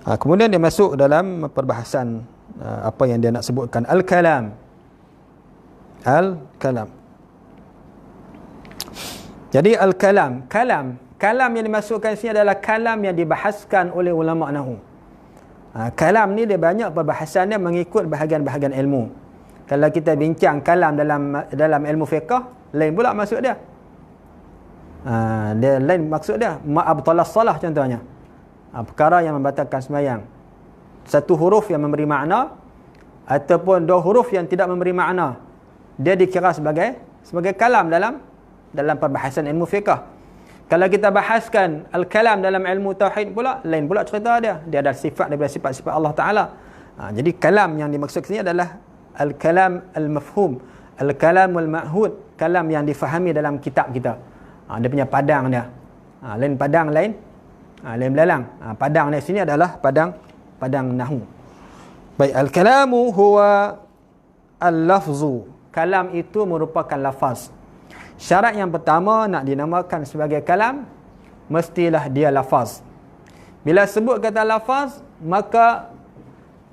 Kemudian dia masuk dalam perbahasan apa yang dia nak sebutkan, al-kalam. Al-kalam. Jadi al-kalam, kalam yang dimasukkan sini adalah kalam yang dibahaskan oleh ulama nahwu. Kalam ni dia banyak perbahasan dia mengikut bahagian-bahagian ilmu. Kalau kita bincang kalam dalam ilmu fiqh, lain pula maksud dia. Dia lain maksud dia. Ma'abtalas salah contohnya. Perkara yang membatalkan sembahyang. Satu huruf yang memberi makna ataupun dua huruf yang tidak memberi makna, dia dikira sebagai kalam dalam perbahasan ilmu fiqh. Kalau kita bahaskan al-kalam dalam ilmu tauhid pula, lain pula cerita dia. Dia ada sifat daripada sifat-sifat Allah Ta'ala. Jadi kalam yang dimaksud sini adalah al-kalam al-mafhum, al-kalam al-ma'hud, kalam yang difahami dalam kitab kita. Dia punya padang dia. Lain padang, lain belalang. Padang di sini adalah padang nahwu. Baik, al-kalamu huwa al-lafzu. Kalam itu merupakan lafaz. Syarat yang pertama nak dinamakan sebagai kalam, mestilah dia lafaz. Bila sebut kata lafaz, maka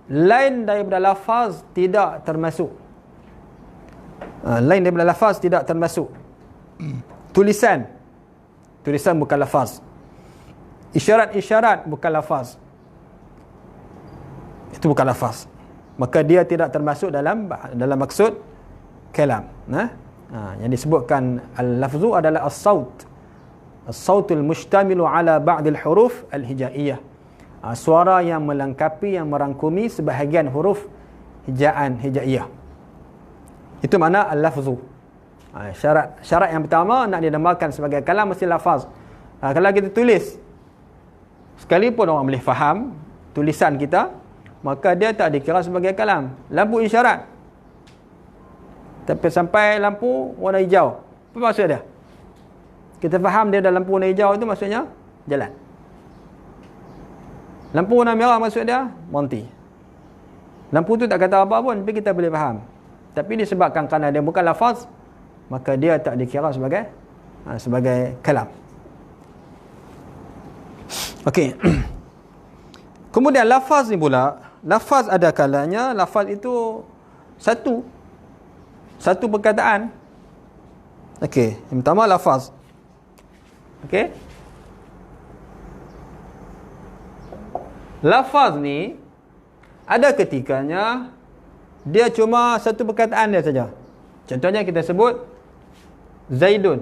lain daripada lafaz tidak termasuk. Lain daripada lafaz tidak termasuk. Tulisan bukan lafaz. Isyarat bukan lafaz. Itu bukan lafaz. Maka dia tidak termasuk dalam maksud kalam. Yang disebutkan al-lafzu adalah as-saut. As-sautul mustamilu ala ba'dil huruf al-hijaiyah. Suara yang melengkapi, yang merangkumi sebahagian huruf hijaiyah. Itu makna al-lafzu. Syarat yang pertama nak dinamakan sebagai kalam mesti lafaz. Kalau kita tulis, sekalipun orang boleh faham tulisan kita, maka dia tak dikira sebagai kalam. Lampu isyarat, tapi sampai lampu warna hijau, apa maksud dia? Kita faham dia dalam lampu warna hijau itu maksudnya jalan. Lampu warna merah maksud dia berhenti. Lampu tu tak kata apa pun, tapi kita boleh faham. Tapi disebabkan kerana dia bukan lafaz, maka dia tak dikira sebagai kalam. Okey. Kemudian lafaz ni pula, lafaz ada kalanya lafaz itu satu perkataan. Okey, yang pertama lafaz. Okey. Lafaz ni ada ketikanya dia cuma satu perkataan dia saja. Contohnya kita sebut Zaidun.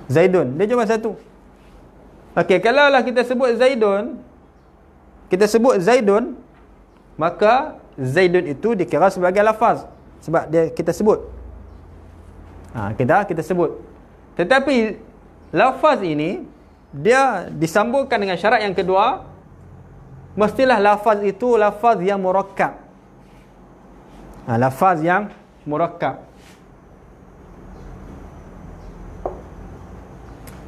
Dia cuma satu. Okey, kalau lah kita sebut Zaidun, maka Zaidun itu dikira sebagai lafaz sebab kita sebut. Kita sebut. Tetapi lafaz ini dia disambungkan dengan syarat yang kedua, mestilah lafaz itu lafaz yang murakkab. Lafaz yang murakkab.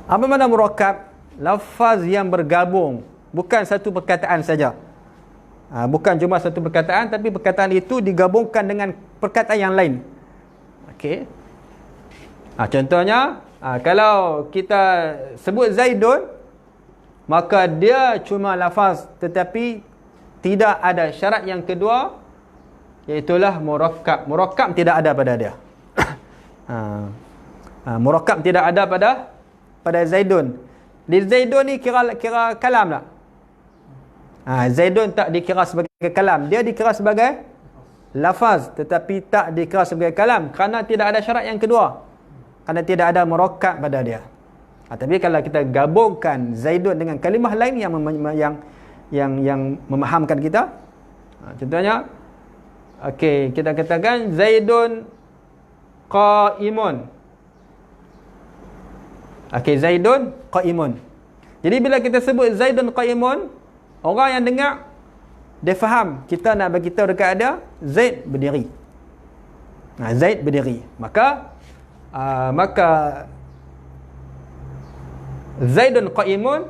Apa makna murakkab? Lafaz yang bergabung, bukan satu perkataan saja. Bukan cuma satu perkataan, tapi perkataan itu digabungkan dengan perkataan yang lain. Okey. Contohnya, kalau kita sebut Zaidun, maka dia cuma lafaz, tetapi tidak ada syarat yang kedua, iaitulah murakkab. Murakkab tidak ada pada dia. Murakkab tidak ada pada Zaidun. Di Zaidun ni kira kalam tak? Zaidun tak dikira sebagai kalam. Dia dikira sebagai lafaz, tetapi tak dikira sebagai kalam kerana tidak ada syarat yang kedua. Kerana tidak ada murakkab pada dia. Tapi kalau kita gabungkan Zaidun dengan kalimah lain yang memahamkan kita, contohnya, okey, kita katakan Zaidun qaimun. Okey, Zaidun qaimun. Jadi bila kita sebut Zaidun qaimun, orang yang dengar dia faham kita nak bagi tahu dekat dia Zaid berdiri. Zaid berdiri. Maka Zaidun qaimun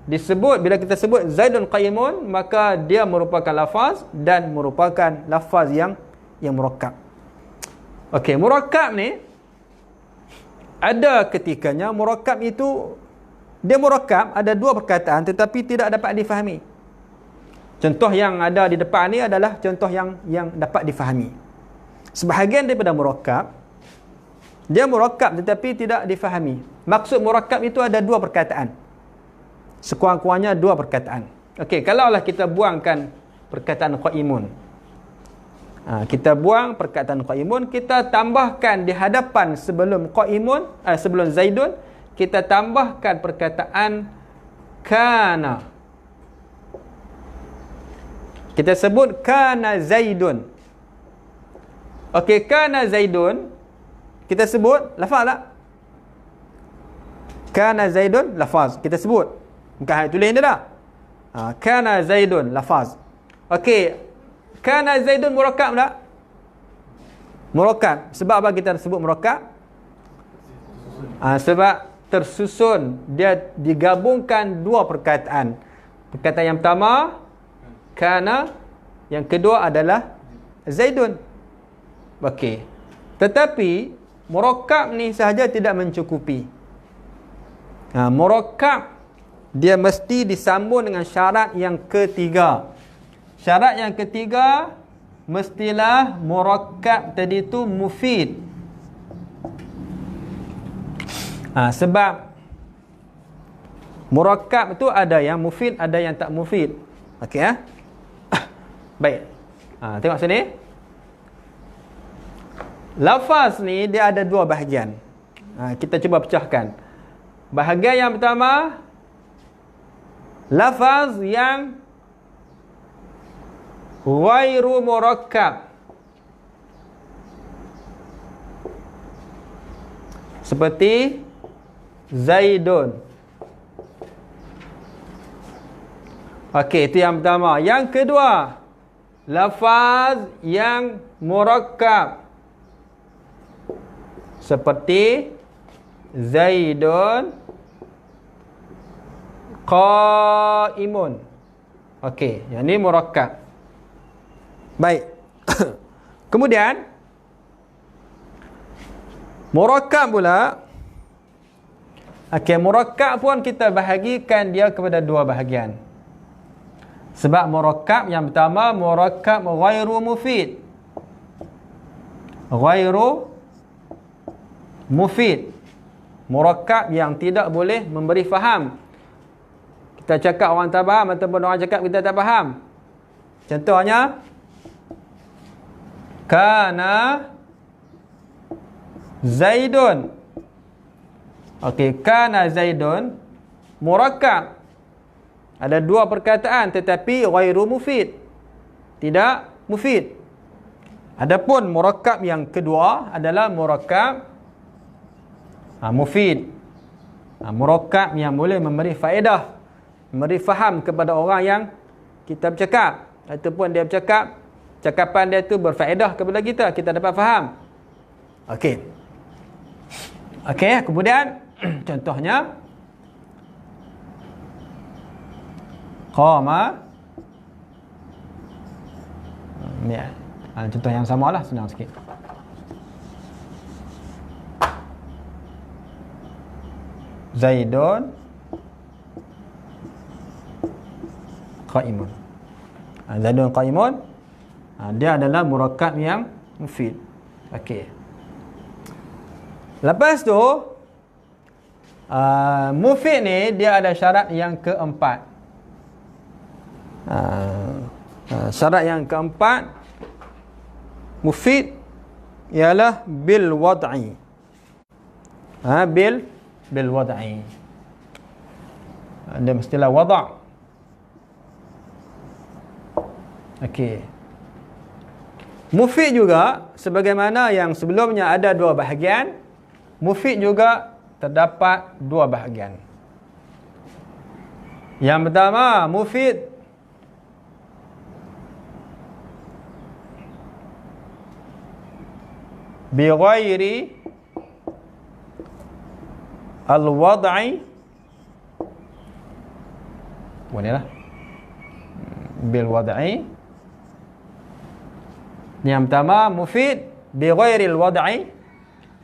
disebut, bila kita sebut Zaidun qaimun, maka dia merupakan lafaz dan merupakan lafaz yang murakkab. Okey, murakkab ni ada ketikanya murakkab itu dia murakkab, ada dua perkataan tetapi tidak dapat difahami. Contoh yang ada di depan ni adalah contoh yang dapat difahami. Sebahagian daripada murakkab, dia murakkab tetapi tidak difahami. Maksud murakkab itu ada dua perkataan. Sekurang-kurangnya dua perkataan. Okey, kalaulah kita buangkan perkataan qaimun. Kita buang perkataan qaimun, kita tambahkan di hadapan sebelum qaimun, sebelum zaidun, kita tambahkan perkataan kana. Kita sebut kana zaidun. Okey, kana zaidun, kita sebut lafaz tak? Kana zaidun lafaz, kita sebut. Bukan hanya tulis dia dah. Kana zaidun lafaz. Okey, kana zaidun murakkab tak? Murakkab. Sebab apa kita sebut murakkab? Sebab tersusun, dia digabungkan dua perkataan. Perkataan yang pertama kana, yang kedua adalah zaidun. Okey. Tetapi murakkab ni sahaja tidak mencukupi. Murakkab dia mesti disambung dengan syarat yang ketiga. Syarat yang ketiga, mestilah murakkab tadi tu mufid. Sebab murakkab tu ada yang mufid, ada yang tak mufid. Okey ya. Baik. Tengok sini. Lafaz ni dia ada dua bahagian. Kita cuba pecahkan. Bahagian yang pertama, lafaz yang ghairu murakkab. Seperti zaidun. Okey, itu yang pertama. Yang kedua, lafaz yang murakkab. Seperti zaidun qaimun. Okey, yang ni murakkab. Baik. Kemudian murakkab pula. Okey, murakkab pun kita bahagikan dia kepada dua bahagian. Sebab murakkab yang pertama, murakkab ghairu mufid. Ghairu mufid. Murakkab yang tidak boleh memberi faham. Kita cakap orang tak faham ataupun orang cakap kita tak faham. Contohnya kana zaidun. Okey, kana zaidun murakkab. Ada dua perkataan tetapi ghairu mufid. Tidak mufid. Adapun murakkab yang kedua adalah murakkab mufid. Murakkab yang boleh memberi faedah, memberi faham kepada orang yang kita bercakap, ataupun dia bercakap, cakapan dia tu berfaedah kepada kita, kita dapat faham. Okey. Okey, kemudian contohnya qama. Ni contoh yang samalah, senang sikit. Zaidun qaimun. Zaidun qaimun, dia adalah murakkab yang mufid. Okey. Lepas tu mufid ni dia ada syarat yang keempat. Syarat yang keempat mufid ialah bil wad'i. Bil wad'i. Dia mestilah wada'. Okey. Mufid juga sebagaimana yang sebelumnya ada dua bahagian, mufid juga terdapat dua bahagian. Yang pertama, mufid bi ghairi al-wad'i. Bolehlah. Bil wad'i. Yang pertama mufid bi ghairi al-wad'i.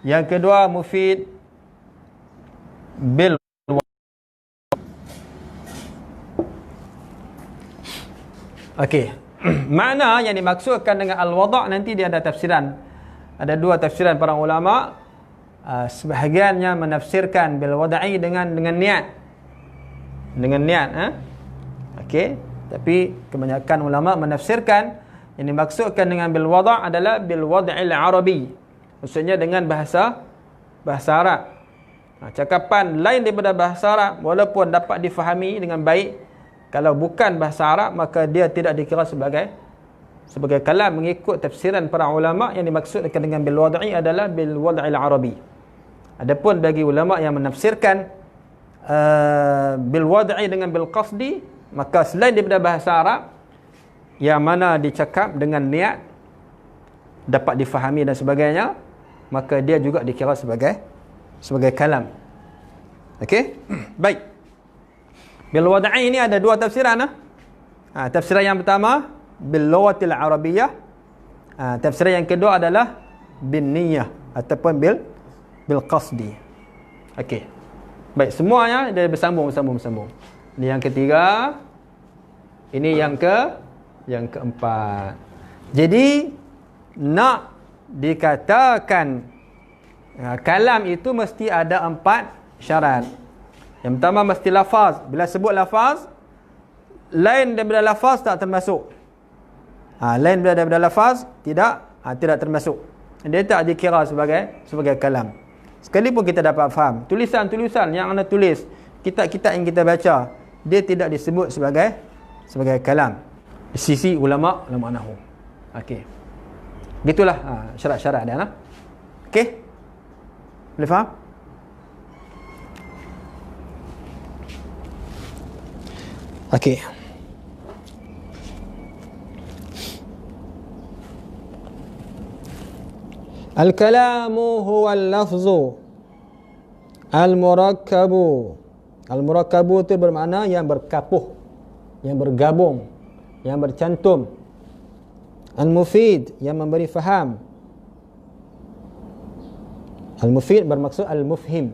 Yang kedua mufid bil Okey. Makna yang dimaksudkan dengan al-wada' nanti dia ada tafsiran. Ada dua tafsiran para ulama. Sebahagiannya menafsirkan bil wada'i dengan niat. Dengan niat, okey. Tapi kebanyakan ulama menafsirkan yang dimaksudkan dengan bil wada' adalah bil wad'il arabi. Maksudnya dengan bahasa Arab. Cakapan lain daripada bahasa Arab walaupun dapat difahami dengan baik, kalau bukan bahasa Arab maka dia tidak dikira sebagai kalam mengikut tafsiran para ulama. Yang dimaksudkan dengan bil wad'i adalah bil wad'il arabi. Adapun bagi ulama yang menafsirkan bil wad'i dengan bil qasdi, maka selain daripada bahasa Arab yang mana dicakap dengan niat, dapat difahami dan sebagainya, maka dia juga dikira sebagai kalam. Okey? Baik. Bil wad'i ini ada dua tafsiran. Tafsiran yang pertama bil lughatil arabiyyah. Tafsiran yang kedua adalah bin niyyah ataupun bil qasdi. Okey. Baik, semuanya dia bersambung. Ini yang ketiga. Ini yang keempat. Jadi nak dikatakan kalam itu mesti ada 4 syarat. Yang pertama mesti lafaz. Bila sebut lafaz, lain daripada lafaz tak termasuk. Lain daripada lafaz tidak termasuk. Dia tak dikira sebagai kalam. Sekalipun kita dapat faham tulisan-tulisan yang anda tulis, kitab-kitab yang kita baca, dia tidak disebut sebagai kalam di sisi ulama nahwu. Okey. Gitulah syarat-syarat dia. Okey? Boleh faham? Okey. Al-kalamu huwa al-lafzu al-murakkabu. Al-murakkabu itu bermakna yang berkapuh, yang bergabung, yang bercantum. Al-mufid, yang memberi faham. Al-mufid bermaksud al-mufhim.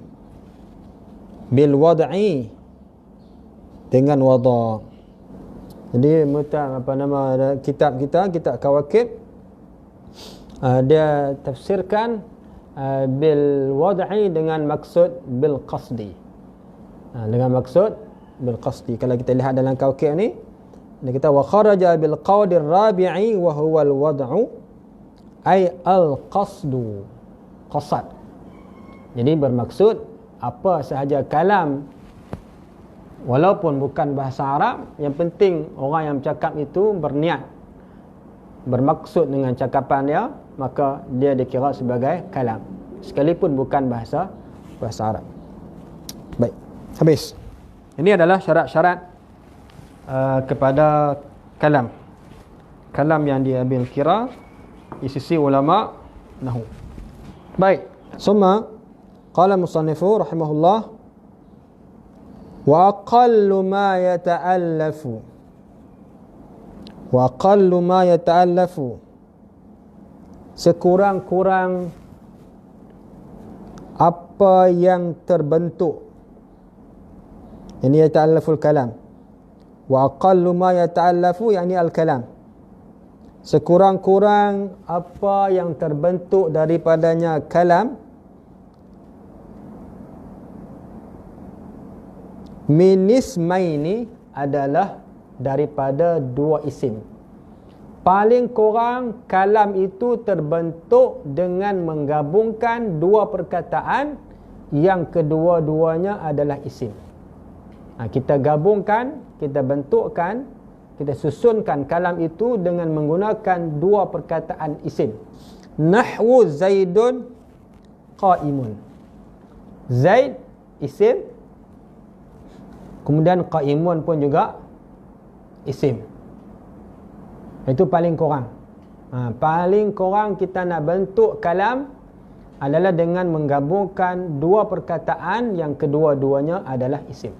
Bil wad'i, dengan wada'. Jadi kitab kita, kitab Kawakib, dia tafsirkan bil wad'i dengan maksud bil qasdi. Dengan maksud bil qasdi. Kalau kita lihat dalam Kawakib ni, dia kata wa kharaja bil qawdir rabi'i wa huwa al wad'u ay al qasdu, qasad. Jadi bermaksud apa sahaja kalam walaupun bukan bahasa Arab, yang penting orang yang bercakap itu berniat, bermaksud dengan cakapan dia, maka dia dikira sebagai kalam sekalipun bukan bahasa Arab. Baik, habis. Ini adalah syarat-syarat kepada kalam yang diambil kira di sisi ulama nahwu. Baik, summa qala musannifu rahimahullah wa aqallu ma yata'allafu sekurang-kurang apa yang terbentuk. Ini yata'allaful kalam. Wa aqallu ma yata'allafu yakni al-kalam. Sekurang-kurang apa yang terbentuk daripadanya kalam, min ismaini, adalah daripada 2 isim. Paling kurang kalam itu terbentuk dengan menggabungkan 2 perkataan yang kedua-duanya adalah isim. Kita gabungkan, kita bentukkan, kita susunkan kalam itu dengan menggunakan 2 perkataan isim. Nahwu Zaidun qa'imun. Zaid isim, kemudian qa'imun pun juga isim. Itu paling kurang. Paling kurang kita nak bentuk kalam adalah dengan menggabungkan 2 perkataan yang kedua-duanya adalah isim.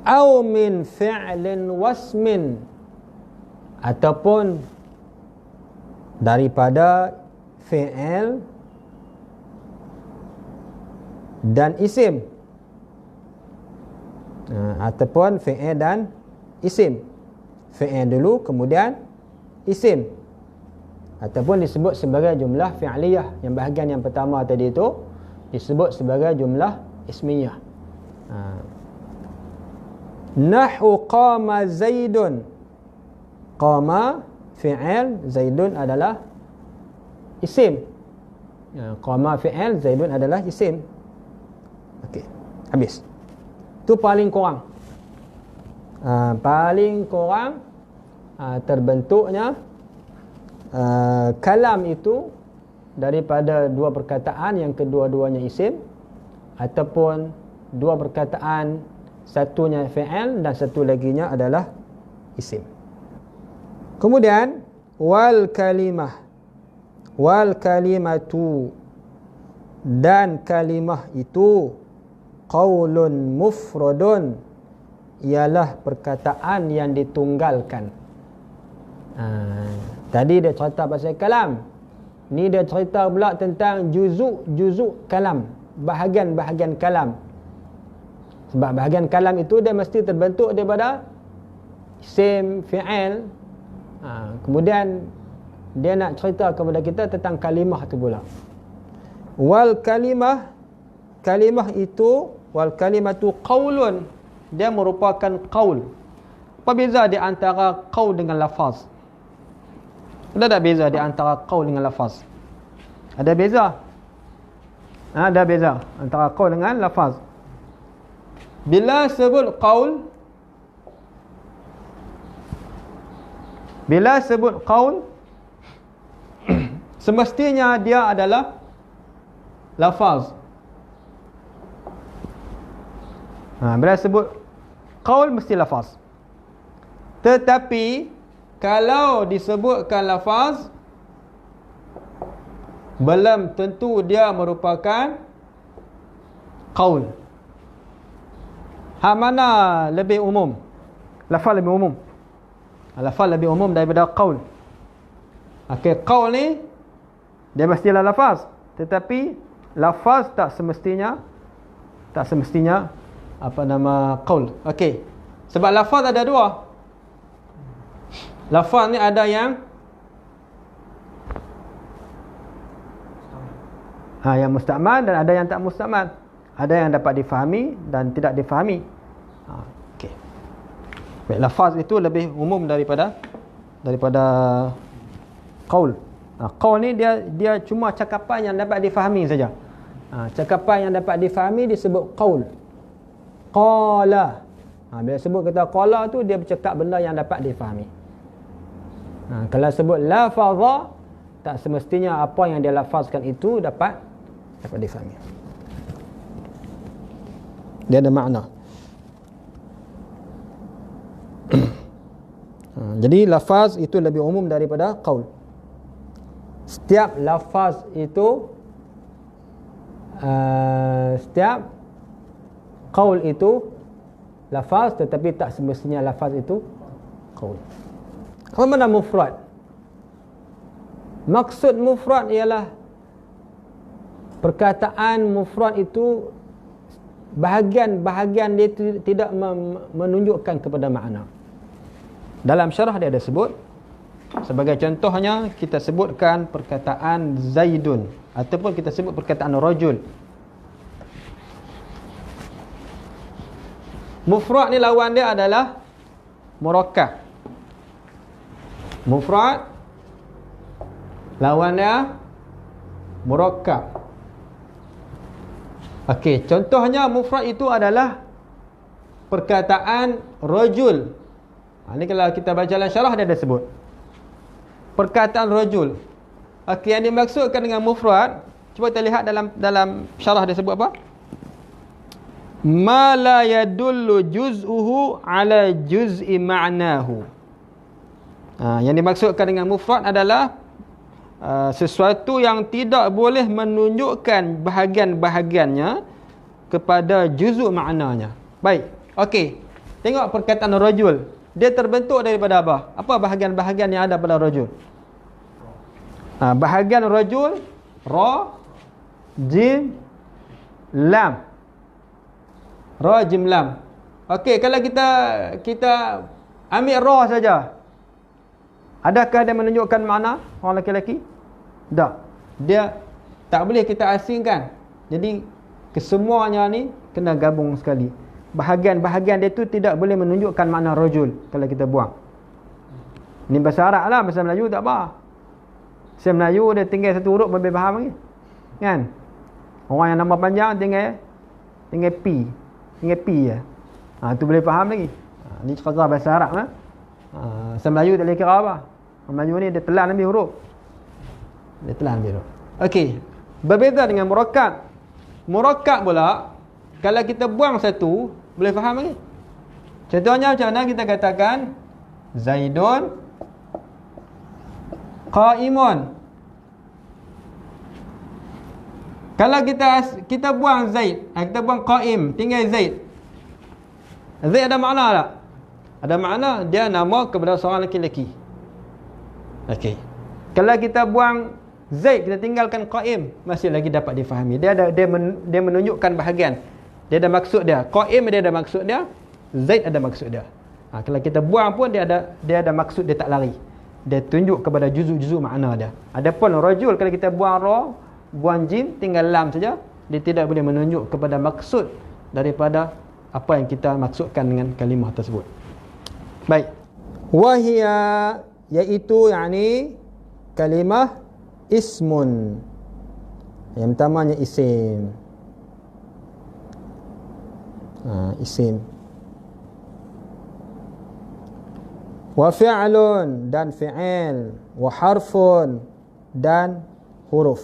Au min fi'lin wasmin, ataupun daripada fi'il dan isim. Ataupun fi'il dan isim. Fi'il dulu kemudian isim. Ataupun disebut sebagai jumlah fi'liyah. Yang bahagian yang pertama tadi itu disebut sebagai jumlah ismiyah. Nahwu qama Zaidun. Qama fi'il, Zaidun adalah isim. Qama fi'il, Zaidun adalah isim. Okey, habis. Itu paling kurang. Paling kurang terbentuknya kalam itu daripada dua perkataan yang kedua-duanya isim, ataupun dua perkataan satunya fi'il dan satu laginya adalah isim. Kemudian wal kalimah, wal kalimatu, dan kalimah itu qaulun mufradun, ialah perkataan yang ditunggalkan. Tadi dia cerita pasal kalam, ni dia cerita pula tentang juzuk kalam, bahagian-bahagian kalam. Sebab bahagian kalam itu dia mesti terbentuk daripada isim, fi'il. Kemudian dia nak cerita kepada kita tentang kalimah tu pula. Wal kalimah, kalimah itu, wal kalimatu qaulun, dia merupakan qaul. Apa beza di antara qaul dengan lafaz? Ada tak beza di antara qaul dengan lafaz? Ada beza? Ada beza antara qaul dengan lafaz. Bila sebut qaul, bila sebut qaul, semestinya dia adalah lafaz. Bila sebut qaul mesti lafaz. Tetapi kalau disebutkan lafaz, belum tentu dia merupakan qaul. Hak mana lebih umum? Lafaz lebih umum. Lafaz lebih umum daripada qaul. Okey, qaul ni dia mestilah lafaz, tetapi lafaz tak semestinya qaul. Okey. Sebab lafaz ada dua. Lafaz ni ada yang yang mustakmal dan ada yang tak mustakmal. Ada yang dapat difahami dan tidak difahami. Okey. Baik, lafaz itu lebih umum daripada qaul. Qaul ni dia cuma cakapan yang dapat difahami saja. Cakapan yang dapat difahami disebut qaul. Qala. Bila sebut kata qala tu dia bercakap benda yang dapat difahami. Kalau sebut lafaza, tak semestinya apa yang dia lafazkan itu dapat difahami. Dia ada makna. Jadi lafaz itu lebih umum daripada qaul. Setiap lafaz itu setiap qaul itu lafaz, tetapi tak semestinya lafaz itu qaul. Apa makna mufrad? Maksud mufrad ialah perkataan mufrad itu bahagian-bahagian dia tidak menunjukkan kepada makna. Dalam syarah dia ada sebut, sebagai contohnya kita sebutkan perkataan Zaidun, ataupun kita sebut perkataan rajul. Mufrad ni lawan dia adalah murakkab. Mufrad lawan dia murakkab. Okey, contohnya mufrad itu adalah perkataan rajul. Ini kalau kita baca dalam syarah dia ada sebut perkataan rajul. Okey, yang dimaksudkan dengan mufrad, cuba kita lihat dalam syarah dia sebut apa? Ma la yadullu juz'uhu ala juz'i ma'nahu. Yang dimaksudkan dengan mufrad adalah sesuatu yang tidak boleh menunjukkan bahagian-bahagiannya kepada juzuk maknanya. Baik, okey. Tengok perkataan rajul. Dia terbentuk daripada apa? Apa bahagian-bahagian yang ada pada rajul? Bahagian rajul, ra, jim, lam. Ra, jim, lam. Okey, kalau kita ambil ra saja. Adakah dia menunjukkan makna orang lelaki? Tak. Dia tak boleh kita asingkan. Jadi kesemuanya ni kena gabung sekali. Bahagian-bahagian dia tu tidak boleh menunjukkan makna rajul kalau kita buang. Ni bahasa Arab lah, bahasa Melayu tak apa. Bahasa Melayu dia tinggal satu huruf boleh faham lagi. Kan? Orang yang nama panjang tinggal P. Tinggal P je. Tu boleh faham lagi. Ni kira bahasa Arab lah. Bahasa Melayu tak boleh kira apa. Orang Melayu ni dia telan ambil huruf. Dia telan ambil huruf. Okey. Berbeza dengan murakkab. Murakkab pula, kalau kita buang satu, boleh faham lagi. Contohnya macam mana kita katakan Zaidun qa'imun. Kalau kita buang Zaid, kita buang qa'im, tinggal Zaid. Zaid ada makna tak? Ada makna, dia nama kepada seorang lelaki. Okey. Kalau kita buang Zaid, kita tinggalkan qa'im, masih lagi dapat difahami. Dia menunjukkan bahagian. Dia ada maksud dia. Qa'im dia ada maksud dia, Zaid ada maksud dia. Kalau kita buang pun dia ada maksud, dia tak lari. Dia tunjuk kepada juzuk-juzuk makna dia. Adapun rajul, kalau kita buang ra, buang jim, tinggal lam saja, dia tidak boleh menunjuk kepada maksud daripada apa yang kita maksudkan dengan kalimah tersebut. Baik. Wahia, iaitu yakni kalimah ismun. Yang pertamanya isim. Isim. Wa fi'lun, dan fi'il. Wa harfun, dan huruf.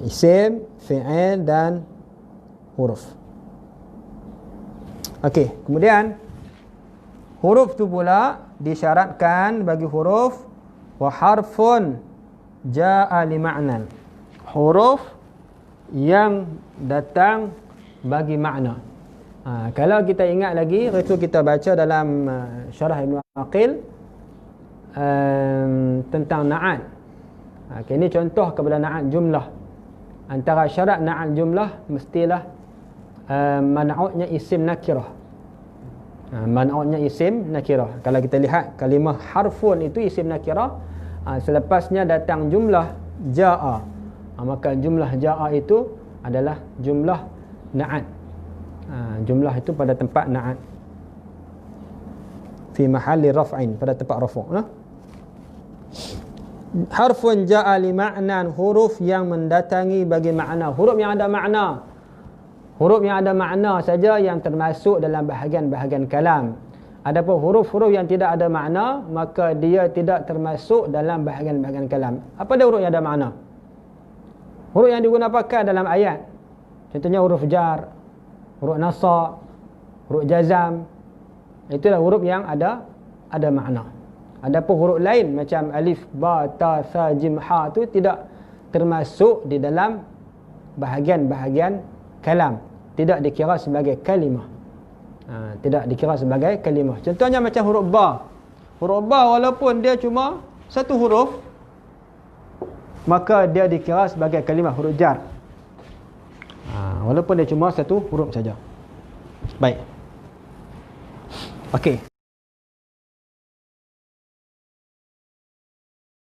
Isim, fi'il, dan huruf. Okey, kemudian huruf tu pula disyaratkan bagi huruf wa harfun jaa li ma'nan. Huruf yang datang bagi makna. Kalau kita ingat lagi, itu kita baca dalam syarah Ibn Aqil tentang na'at. Ini contoh kepada na'at jumlah. Antara syarat na'at jumlah mestilah man'utnya isim nakirah. Man'utnya isim nakirah. Kalau kita lihat kalimah harfun itu isim nakirah, selepasnya datang jumlah ja'a, maka jumlah ja'a itu adalah jumlah na'at. Jumlah itu pada tempat na'at, fi mahalli raf'in, pada tempat rafu'. Harfun ja'a li ma'nan, huruf yang mendatangi bagi makna. Huruf yang ada makna. Huruf yang ada makna saja yang termasuk dalam bahagian-bahagian kalam. Adapun huruf-huruf yang tidak ada makna, maka dia tidak termasuk dalam bahagian-bahagian kalam. Apa dia huruf yang ada makna? Huruf yang digunakan dalam ayat. Contohnya huruf jar, huruf nasab, huruf jazam. Itulah huruf yang ada makna. Adapun huruf lain macam alif, ba, ta, sa, jim, ha tu tidak termasuk di dalam bahagian-bahagian kalam. Tidak dikira sebagai kalimah. Tidak dikira sebagai kalimah. Contohnya macam huruf ba. Huruf ba walaupun dia cuma satu huruf, maka dia dikira sebagai kalimah, huruf jar. Walaupun dia cuma satu huruf saja. Baik. Okey.